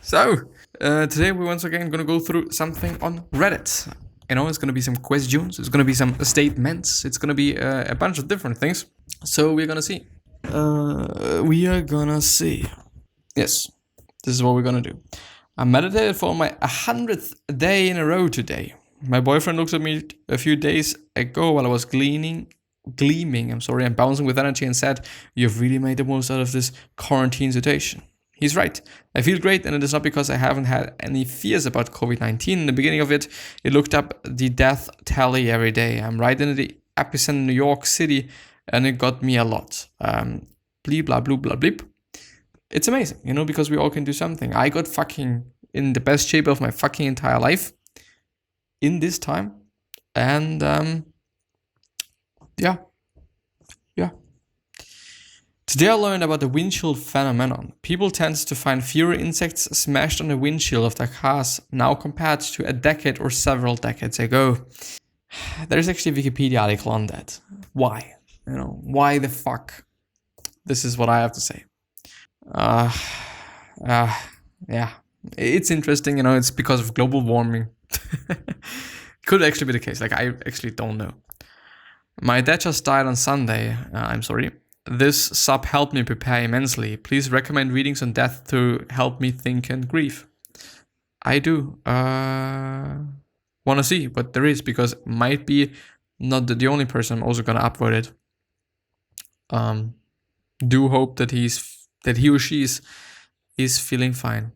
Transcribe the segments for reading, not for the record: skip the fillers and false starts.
So, today we're once again going to go through something on Reddit. It's going to be some questions, it's going to be some statements, it's going to be a bunch of different things. So, we're going to see. Yes, this is what we're going to do. I meditated for my 100th day in a row today. My boyfriend looked at me a few days ago while I was gleaming, and bouncing with energy and said, "You've really made the most out of this quarantine situation." He's right. I feel great, and it is not because I haven't had any fears about COVID-19. In the beginning of it, it looked up the death tally every day. I'm right in the epicenter, New York City, and it got me a lot. Bleep, blah, bloop, blah, bleep. It's amazing, because we all can do something. I got fucking in the best shape of my fucking entire life in this time. And, yeah. Today I learned about the windshield phenomenon. People tend to find fewer insects smashed on the windshield of their cars now compared to a decade or several decades ago. There's actually a Wikipedia article on that. Why? Why the fuck? This is what I have to say. Yeah. It's interesting, it's because of global warming. Could actually be the case. I actually don't know. My dad just died on Sunday. I'm sorry. This sub helped me prepare immensely. Please recommend readings on death to help me think and grieve. I do want to see what there is, because it might be not the only person. I'm also going to upvote it. Do hope that he or she is feeling fine.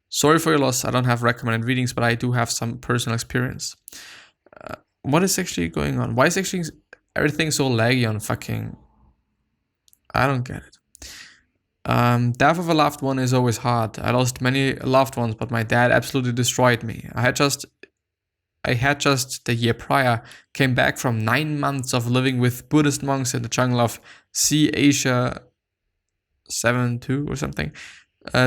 Sorry for your loss. I don't have recommended readings, but I do have some personal experience. What is actually going on? Why is actually everything so laggy on fucking... I don't get it. Death of a loved one is always hard. I lost many loved ones, but my dad absolutely destroyed me. I had just the year prior came back from 9 months of living with Buddhist monks in the jungle of C. Asia 7-2 or something.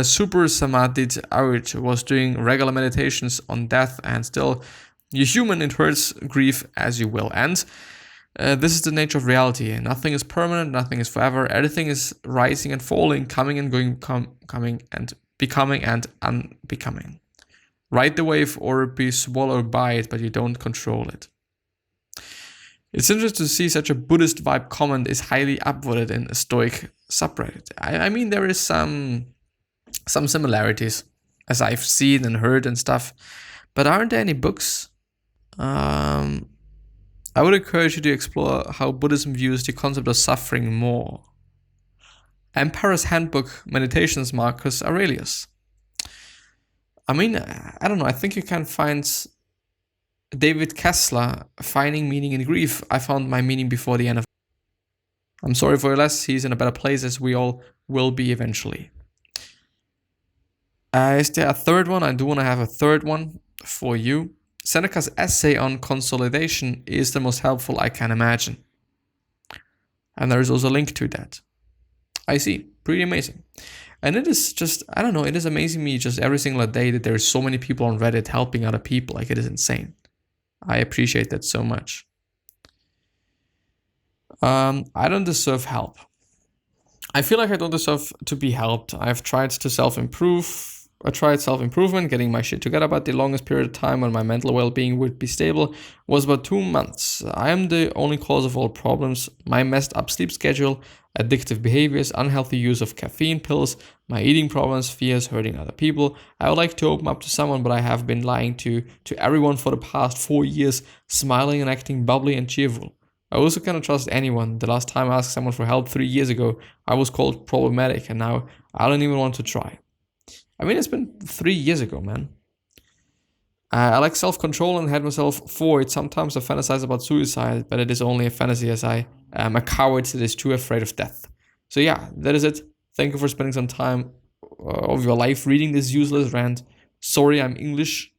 Super Samadhi Ouch was doing regular meditations on death, and still, you're human, it hurts, grief as you will. And this is the nature of reality. Nothing is permanent, nothing is forever. Everything is rising and falling, coming and going, coming and becoming and unbecoming. Ride the wave or be swallowed by it, but you don't control it. It's interesting to see such a Buddhist vibe comment is highly upvoted in a Stoic subreddit. I mean, there is some similarities, as I've seen and heard and stuff. But aren't there any books? I would encourage you to explore how Buddhism views the concept of suffering more. Emperor's Handbook, Meditations, Marcus Aurelius. I mean, I don't know. I think you can find David Kessler, Finding Meaning in Grief. I found my meaning before the end of... I'm sorry for your loss. He's in a better place, as we all will be eventually. Is there a third one? I do want to have a third one for you. Seneca's essay on consolidation is the most helpful I can imagine. And there is also a link to that. I see. Pretty amazing. And it is just, I don't know, it is amazing me just every single day that there are so many people on Reddit helping other people. It is insane. I appreciate that so much. I don't deserve help. I feel like I don't deserve to be helped. I've tried self-improvement, getting my shit together, but the longest period of time when my mental well-being would be stable was about 2 months. I am the only cause of all problems. My messed up sleep schedule, addictive behaviors, unhealthy use of caffeine pills, my eating problems, fears, hurting other people. I would like to open up to someone, but I have been lying to everyone for the past 4 years, smiling and acting bubbly and cheerful. I also cannot trust anyone. The last time I asked someone for help 3 years ago, I was called problematic, and now I don't even want to try. I mean, it's been 3 years ago, man. I like self-control and had myself for it. Sometimes I fantasize about suicide, but it is only a fantasy, as I am a coward that is too afraid of death. So yeah, that is it. Thank you for spending some time of your life reading this useless rant. Sorry, I'm English.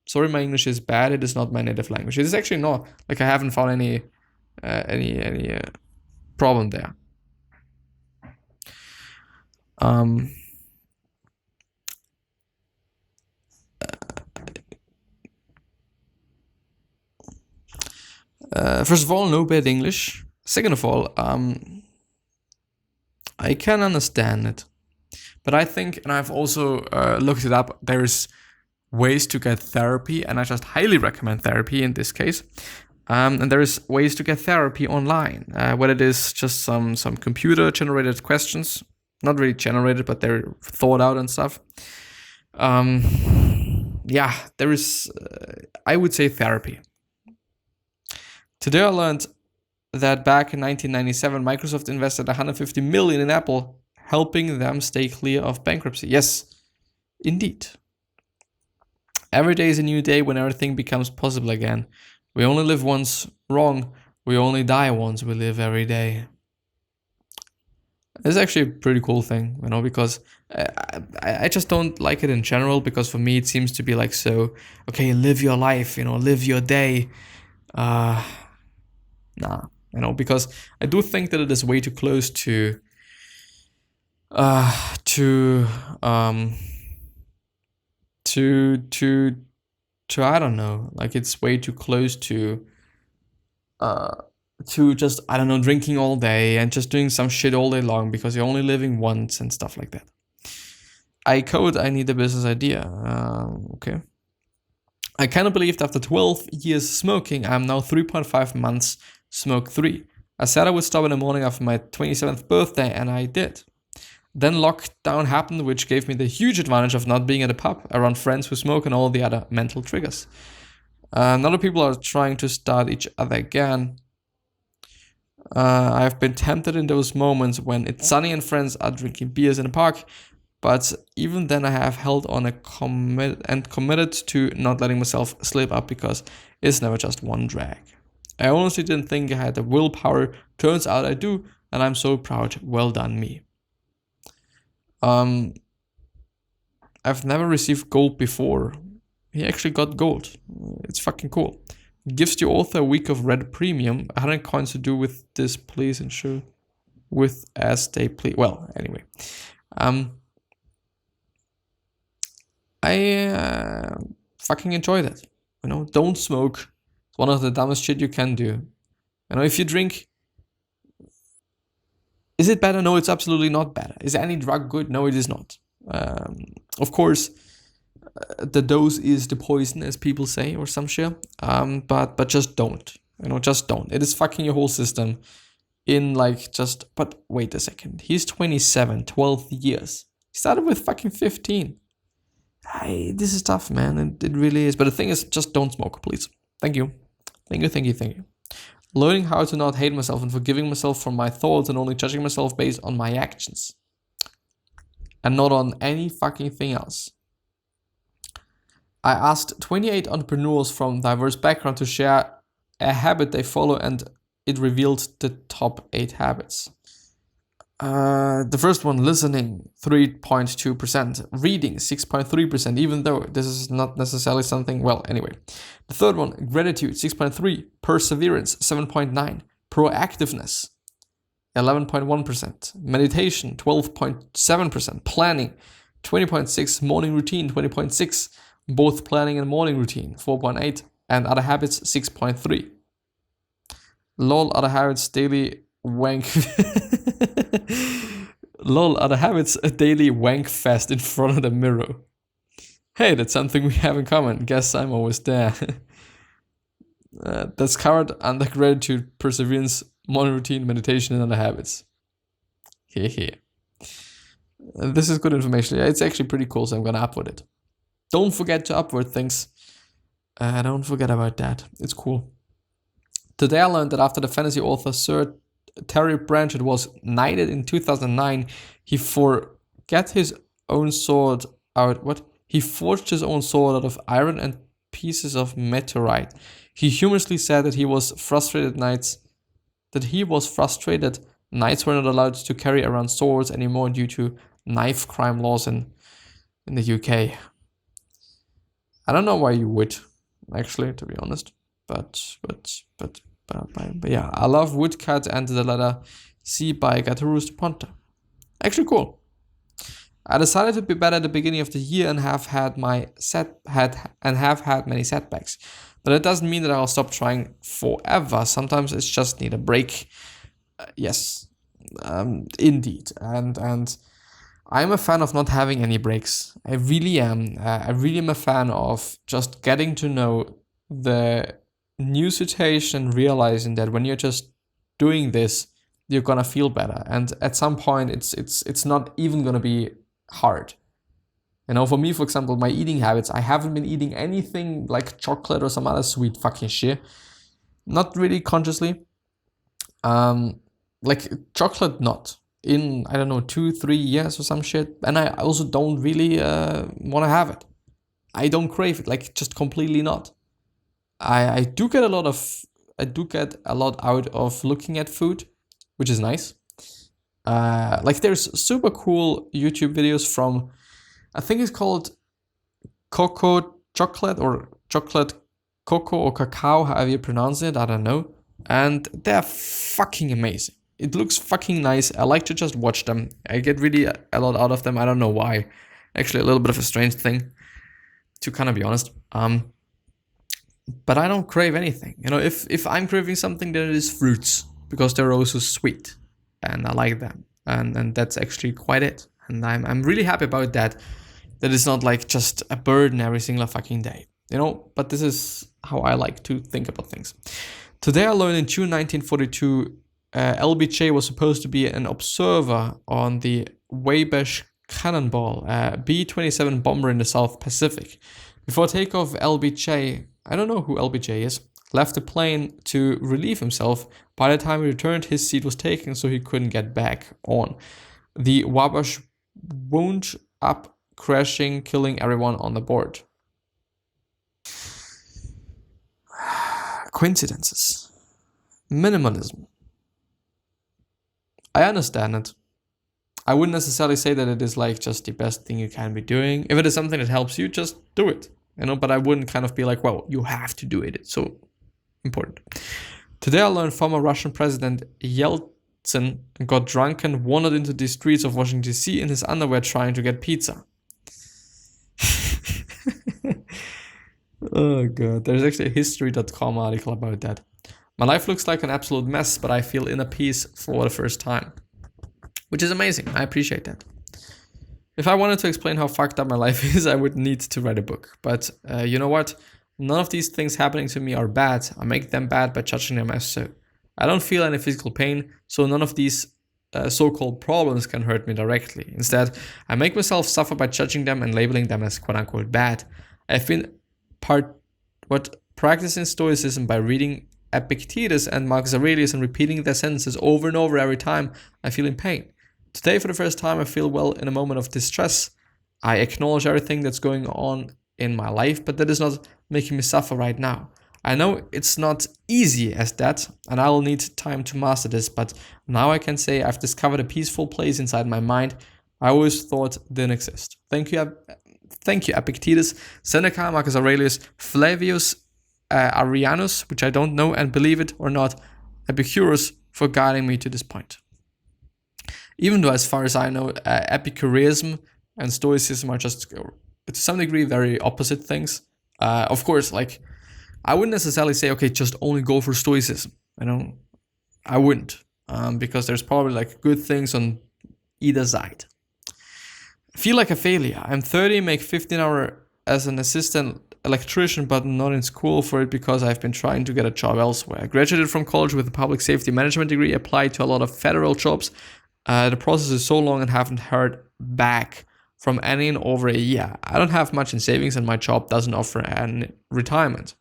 Sorry, my English is bad. It is not my native language. It is actually not. I haven't found any problem there. First of all, no bad English. Second of all, I can understand it. But I think, and I've also looked it up, there's ways to get therapy, and I just highly recommend therapy in this case. And there's ways to get therapy online, whether it is just some computer-generated questions, not really generated, but they're thought out and stuff. Yeah, there is, I would say, therapy. Today I learned that back in 1997, Microsoft invested $150 million in Apple, helping them stay clear of bankruptcy. Yes, indeed. Every day is a new day when everything becomes possible again. We only live once. Wrong. We only die once. We live every day. It's actually a pretty cool thing, because I just don't like it in general, because for me it seems to be like, so, okay, live your life, live your day. Nah, because I do think that it is way too close to I don't know, like it's way too close to just, I don't know, drinking all day and just doing some shit all day long because you're only living once and stuff like that. I need a business idea. Okay. I cannot believe that after 12 years smoking, I'm now 3.5 months smoke-free. I said I would stop in the morning after my 27th birthday, and I did. Then lockdown happened, which gave me the huge advantage of not being at a pub around friends who smoke and all the other mental triggers. Other people are trying to start each other again. I've been tempted in those moments when it's sunny and friends are drinking beers in a park, but even then I have held on committed to not letting myself slip up, because it's never just one drag. I honestly didn't think I had the willpower. Turns out I do, and I'm so proud. Well done, me. I've never received gold before. He actually got gold. It's fucking cool. It gives the author a week of red premium. 100 coins to do with this, please ensure with as they please. Well, anyway. I fucking enjoy that. Don't smoke. It's one of the dumbest shit you can do. If you drink, is it better? No, it's absolutely not better. Is any drug good? No, it is not. Of course, the dose is the poison, as people say, or some shit. But just don't. Just don't. It is fucking your whole system. But wait a second. He's 27, 12 years. He started with fucking 15. This is tough, man. It really is. But the thing is, just don't smoke, please. Thank you. Thank you. Learning how to not hate myself and forgiving myself for my thoughts and only judging myself based on my actions. And not on any fucking thing else. I asked 28 entrepreneurs from diverse backgrounds to share a habit they follow, and it revealed the top 8 habits. The first one, listening, 3.2%. Reading, 6.3%, even though this is not necessarily something, well, anyway. The third one, gratitude, 6.3%. Perseverance, 7.9%. Proactiveness, 11.1%. Meditation, 12.7%. Planning, 20.6%. Morning routine, 20.6%. Both planning and morning routine, 4.8%. And other habits, 6.3%. Lol, other habits, daily wank. Lol, other habits, a daily wank fest in front of the mirror. Hey, that's something we have in common. Guess I'm always there. That's covered under gratitude, perseverance, morning routine, meditation, and other habits. Hehe. This is good information. Yeah, it's actually pretty cool, so I'm gonna upvote it. Don't forget to upvote things. Don't forget about that. It's cool. Today I learned that after the fantasy author Sir Terry Pratchett was knighted in 2009, he forged his own sword out of iron and pieces of meteorite. He humorously said that he was frustrated knights were not allowed to carry around swords anymore due to knife crime laws in the UK. I don't know why you would, actually, to be honest. But yeah, I love Woodcut and the letter C by Gaturus de Ponte. Actually cool. I decided to be better at the beginning of the year and have had many setbacks. But it doesn't mean that I'll stop trying forever. Sometimes it's just need a break. Yes, indeed. And I'm a fan of not having any breaks. I really am. I really am a fan of just getting to know the new situation and realizing that when you're just doing this, you're gonna feel better. And at some point, it's not even gonna be hard. You know, for me, for example, my eating habits, I haven't been eating anything like chocolate or some other sweet fucking shit. Not really consciously. Like chocolate, not in, I don't know, 2-3 years or some shit. And I also don't really want to have it. I don't crave it, like just completely not. I do get a lot out of looking at food, which is nice. Like there's super cool YouTube videos from, I think it's called Cocoa Chocolate or Chocolate Cocoa or Cacao, however you pronounce it, I don't know. And they're fucking amazing. It looks fucking nice. I like to just watch them. I get really a lot out of them. I don't know why. Actually, a little bit of a strange thing, to kind of be honest. But I don't crave anything. You know, if I'm craving something, then it is fruits, because they're also sweet, and I like them. And that's actually quite it. And I'm really happy about that. That it's not like just a burden every single fucking day. You know, but this is how I like to think about things. Today I learned in June 1942, LBJ was supposed to be an observer on the Wabash Cannonball, B-27 bomber in the South Pacific. Before takeoff, LBJ, I don't know who LBJ is, left the plane to relieve himself. By the time he returned, his seat was taken, so he couldn't get back on. The Wabash wound up, crashing, killing everyone on the board. Coincidences. Minimalism. I understand it. I wouldn't necessarily say that it is like just the best thing you can be doing. If it is something that helps you, just do it. You know, but I wouldn't kind of be like, well, you have to do it. It's so important. Today I learned former Russian President Yeltsin got drunk and wandered into the streets of Washington, D.C. in his underwear trying to get pizza. Oh god, there's actually a history.com article about that. My life looks like an absolute mess, but I feel inner peace for the first time. Which is amazing, I appreciate that. If I wanted to explain how fucked up my life is, I would need to write a book. But you know what? None of these things happening to me are bad. I make them bad by judging them as so. I don't feel any physical pain, so none of these so-called problems can hurt me directly. Instead, I make myself suffer by judging them and labeling them as quote-unquote bad. I've been practicing stoicism by reading Epictetus and Marcus Aurelius and repeating their sentences over and over every time I feel in pain. Today, for the first time, I feel well in a moment of distress. I acknowledge everything that's going on in my life, but that is not making me suffer right now. I know it's not easy as that, and I will need time to master this, but now I can say I've discovered a peaceful place inside my mind I always thought didn't exist. Thank you, Epictetus, Seneca, Marcus Aurelius, Flavius Arrianus, which I don't know, and believe it or not, Epicurus, for guiding me to this point. Even though, as far as I know, Epicureanism and Stoicism are just, to some degree, very opposite things. Of course, like, I wouldn't necessarily say, okay, just only go for Stoicism. You know, I wouldn't, because there's probably like good things on either side. Feel like a failure. I'm 30, make 15 hours as an assistant electrician, but not in school for it because I've been trying to get a job elsewhere. I graduated from college with a public safety management degree, applied to a lot of federal jobs. The process is so long and haven't heard back from any in over a year. I don't have much in savings and my job doesn't offer any retirement.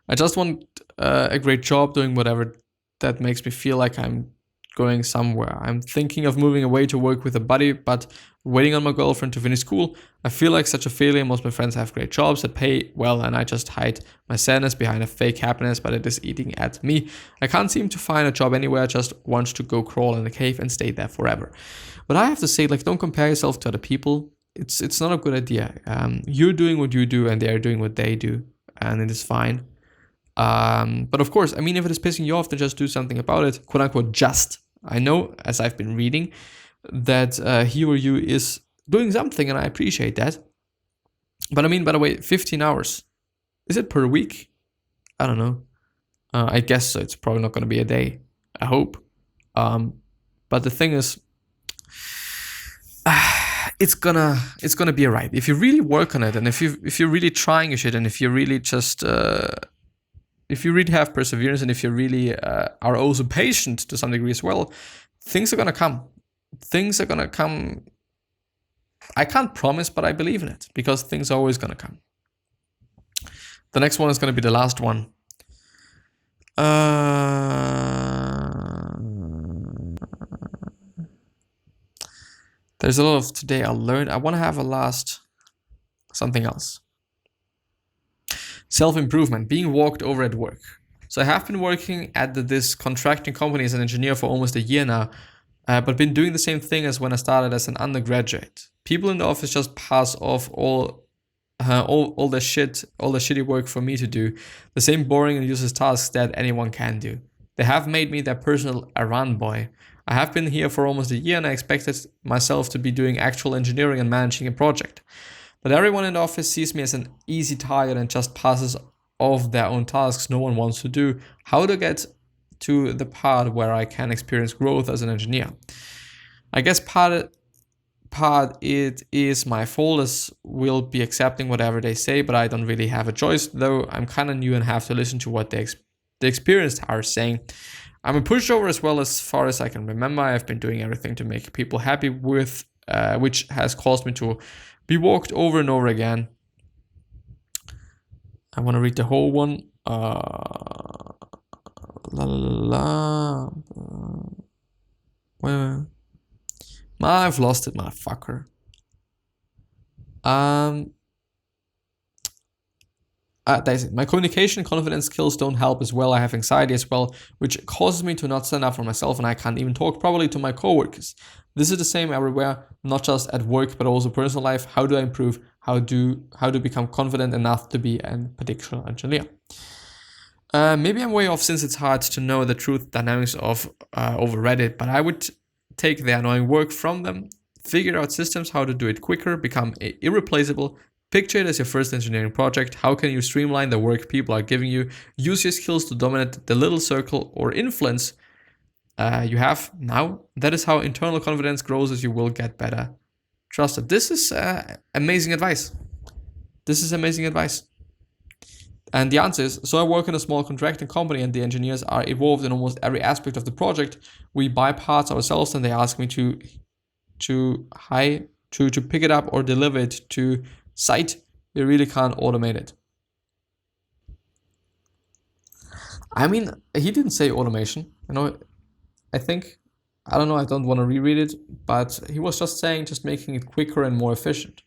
I just want a great job doing whatever that makes me feel like I'm going somewhere. I'm thinking of moving away to work with a buddy, but waiting on my girlfriend to finish school. I feel like such a failure. Most of my friends have great jobs that pay well, and I just hide my sadness behind a fake happiness, but it is eating at me. I can't seem to find a job anywhere. I just want to go crawl in a cave and stay there forever. But I have to say, like, don't compare yourself to other people. It's not a good idea. You're doing what you do, and they're doing what they do, and it is fine. But of course, I mean, if it is pissing you off, then just do something about it. Quote unquote, just. I know, as I've been reading, that he or you is doing something, and I appreciate that. But I mean, by the way, 15 hours. Is it per week? I don't know. I guess so. It's probably not going to be a day. I hope. But the thing is, it's gonna be alright if you really work on it, and if you're really trying your shit, and if you really just if you really have perseverance, and if you really are also patient to some degree as well, things are gonna come. Things are gonna come. I can't promise, but I believe in it, because things are always gonna come. The next one is gonna be the last one. There's a lot of today I learned. I want to have a last something else. Self-improvement, being walked over at work. So I have been working at this contracting company as an engineer for almost a year now, but been doing the same thing as when I started as an undergraduate. People in the office just pass off all the shitty work for me to do, the same boring and useless tasks that anyone can do. They have made me their personal errand boy. I have been here for almost a year, and I expected myself to be doing actual engineering and managing a project. But everyone in the office sees me as an easy target and just passes off their own tasks no one wants to do. How to get to the part where I can experience growth as an engineer? I guess part it is my fault, as will be accepting whatever they say, but I don't really have a choice, though I'm kind of new and have to listen to what the experienced are saying. I'm a pushover as well, as far as I can remember. I've been doing everything to make people happy with, which has caused me to be walked over and over again. I want to read the whole one. Wait. I've lost it, motherfucker. That's it. My communication and confidence skills don't help as well. I have anxiety as well, which causes me to not stand up for myself, and I can't even talk properly to my coworkers. This is the same everywhere, not just at work, but also personal life. How do I improve? How to become confident enough to be a particular engineer? Maybe I'm way off, since it's hard to know the truth dynamics of over Reddit, but I would take the annoying work from them, figure out systems, how to do it quicker, become irreplaceable. Picture it as your first engineering project. How can you streamline the work people are giving you? Use your skills to dominate the little circle or influence you have now. That is how internal confidence grows, as you will get better trusted. This is amazing advice. And the answer is, so I work in a small contracting company, and the engineers are involved in almost every aspect of the project. We buy parts ourselves, and they ask me to pick it up or deliver it to site. They really can't automate it. I mean, he didn't say automation. I think, I don't know, I don't want to reread it, but he was just saying just making it quicker and more efficient.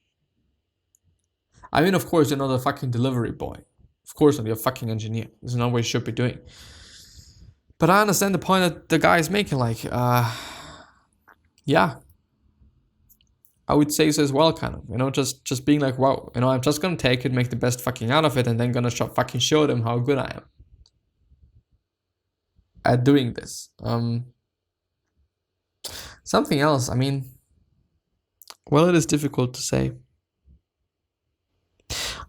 I mean, of course, you're not a fucking delivery boy. Of course not, you're a fucking engineer. This is not what you should be doing. But I understand the point that the guy is making, yeah. I would say so as well, kind of, just being like, wow, I'm just gonna take it, make the best fucking out of it, and then gonna fucking show them how good I am at doing this. Something else, I mean, well, it is difficult to say.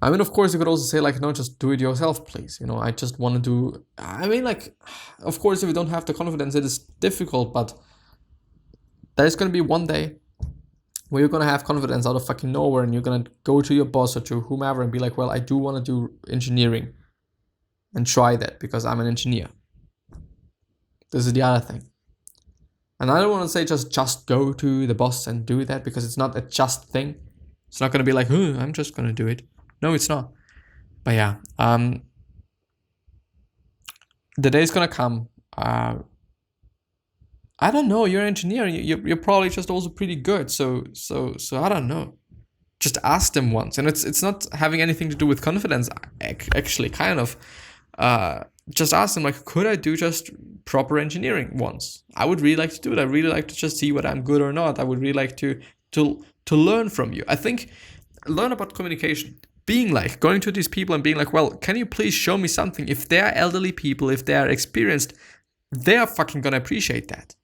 I mean, of course, you could also say, no, just do it yourself, please. I just want to do, of course, if you don't have the confidence, it is difficult, but there's gonna be one day where you're going to have confidence out of fucking nowhere, and you're going to go to your boss or to whomever and be like, well, I do want to do engineering and try that because I'm an engineer. This is the other thing. And I don't want to say just go to the boss and do that, because it's not a just thing. It's not going to be like, I'm just going to do it. No, it's not. But yeah, the day's going to come. I don't know, you're an engineer, you're probably just also pretty good, so I don't know. Just ask them once, and it's not having anything to do with confidence, actually, kind of. Just ask them, could I do just proper engineering once? I would really like to do it. I really like to just see whether I'm good or not. I would really like to learn from you. I think, learn about communication. Going to these people and being like, well, can you please show me something? If they're elderly people, if they're experienced, they're fucking gonna appreciate that.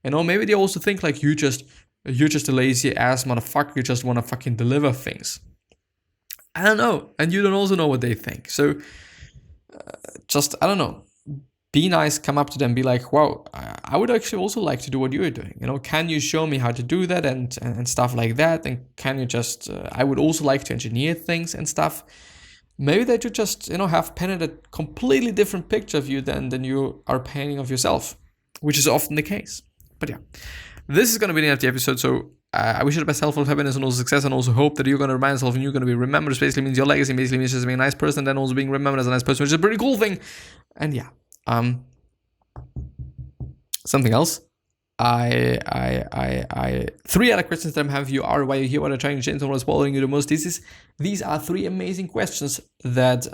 Maybe they also think you're just a lazy ass motherfucker. You just want to fucking deliver things. I don't know. And you don't also know what they think. So I don't know. be nice, come up to them, be like, wow, I would actually also like to do what you're doing. Can you show me how to do that and stuff like that? And can you just, I would also like to engineer things and stuff. Maybe they should just, have painted a completely different picture of you than you are painting of yourself, which is often the case. But yeah, this is going to be the end of the episode. So I wish you the best health, happiness, and also success, and also hope that you're going to remind yourself and you're going to be remembered. This basically means your legacy basically means just being a nice person, then also being remembered as a nice person, which is a pretty cool thing. And yeah, something else. 3 other questions that I have for you are: why you're here, what are trying to change, and what's bothering you the most. These are 3 amazing questions that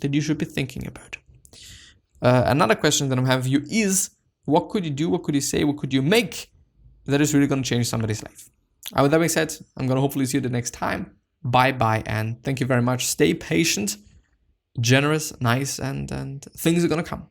you should be thinking about. Another question that I have for you is: what could you do? What could you say? What could you make that is really going to change somebody's life? With that being said, I'm going to hopefully see you the next time. Bye, and thank you very much. Stay patient, generous, nice, and things are going to come.